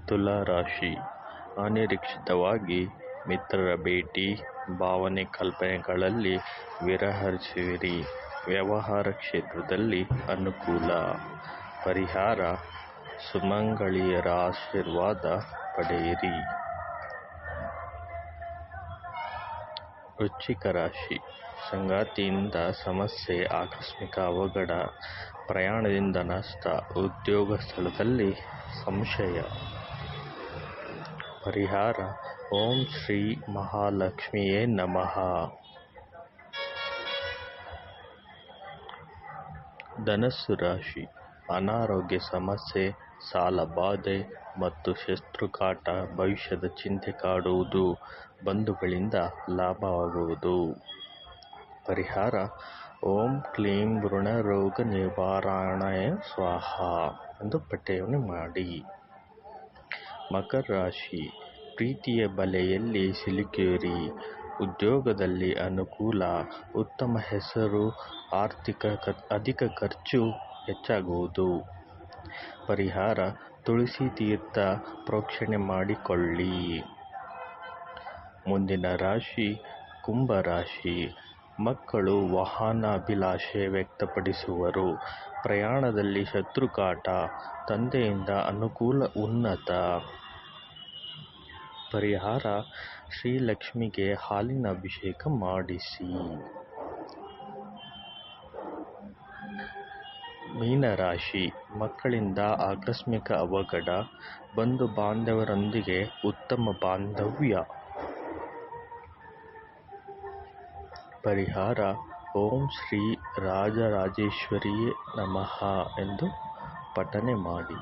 ತುಲಾ ರಾಶಿ: ಅನಿರೀಕ್ಷಿತವಾಗಿ ಮಿತ್ರರ ಭೇಟಿ, ಭಾವನೆ ಕಲ್ಪನೆಗಳಲ್ಲಿ ವಿಹರಿಸುವಿರಿ. ವ್ಯವಹಾರ ಕ್ಷೇತ್ರದಲ್ಲಿ ಅನುಕೂಲ. ಪರಿಹಾರ: ಸುಮಂಗಳಿಯರ ಆಶೀರ್ವಾದ ಪಡೆಯಿರಿ. ವೃಶ್ಚಿಕ ರಾಶಿ: ಸಂಗಾತಿಯಿಂದ ಸಮಸ್ಯೆ, ಆಕಸ್ಮಿಕ ಅವಘಡ, ಪ್ರಯಾಣದಿಂದ ನಷ್ಟ, ಉದ್ಯೋಗ ಸ್ಥಳದಲ್ಲಿ ಸಂಶಯ. ಪರಿಹಾರ: ಓಂ ಶ್ರೀ ಮಹಾಲಕ್ಷ್ಮಿಯೇ ನಮಃ. ಧನಸ್ಸು ರಾಶಿ: ಅನಾರೋಗ್ಯ ಸಮಸ್ಯೆ, ಸಾಲಬಾಧೆ ಮತ್ತು ಶತ್ರುಕಾಟ, ಭವಿಷ್ಯದ ಚಿಂತೆ ಕಾಡುವುದು. ಬಂಧುಗಳಿಂದ ಲಾಭವಾಗುವುದು. ಪರಿಹಾರ: ಓಂ ಕ್ಲೀಂ ಋಣರೋಗ ನಿವಾರಣಾಯ ಸ್ವಾಹಾ ಎಂದು ಪಠ್ಯವನ್ನು ಮಾಡಿ. ಮಕರ ರಾಶಿ: ಪ್ರೀತಿಯ ಬಲೆಯಲ್ಲಿ ಸಿಲುಕಿರುವಿರಿ. ಉದ್ಯೋಗದಲ್ಲಿ ಅನುಕೂಲ, ಉತ್ತಮ ಹೆಸರು, ಅಧಿಕ ಖರ್ಚು ಹೆಚ್ಚಾಗುವುದು. ಪರಿಹಾರ: ತುಳಸಿ ತೀರ್ಥ ಪ್ರೋಕ್ಷಣೆ ಮಾಡಿಕೊಳ್ಳಿ. ಮುಂದಿನ ರಾಶಿ ಕುಂಭ ರಾಶಿ: ಮಕ್ಕಳು ವಾಹನ ಅಭಿಲಾಷೆ ವ್ಯಕ್ತಪಡಿಸುವರು. ಪ್ರಯಾಣದಲ್ಲಿ ಶತ್ರುಕಾಟ, ತಂದೆಯಿಂದ ಅನುಕೂಲ ಉನ್ನತ. ಪರಿಹಾರ: ಶ್ರೀಲಕ್ಷ್ಮಿಗೆ ಹಾಲಿನ ಅಭಿಷೇಕ ಮಾಡಿಸಿ. ಮೀನರಾಶಿ: ಮಕ್ಕಳಿಂದ ಆಕಸ್ಮಿಕ ಅವಘಡ, ಬಂಧು ಬಾಂಧವರೊಂದಿಗೆ ಉತ್ತಮ ಬಾಂಧವ್ಯ. ಪರಿಹಾರ: ಓಂ ಶ್ರೀ ರಾಜರಾಜೇಶ್ವರಿಯೇ ನಮಃ ಎಂದು ಪಠನೆ ಮಾಡಿ.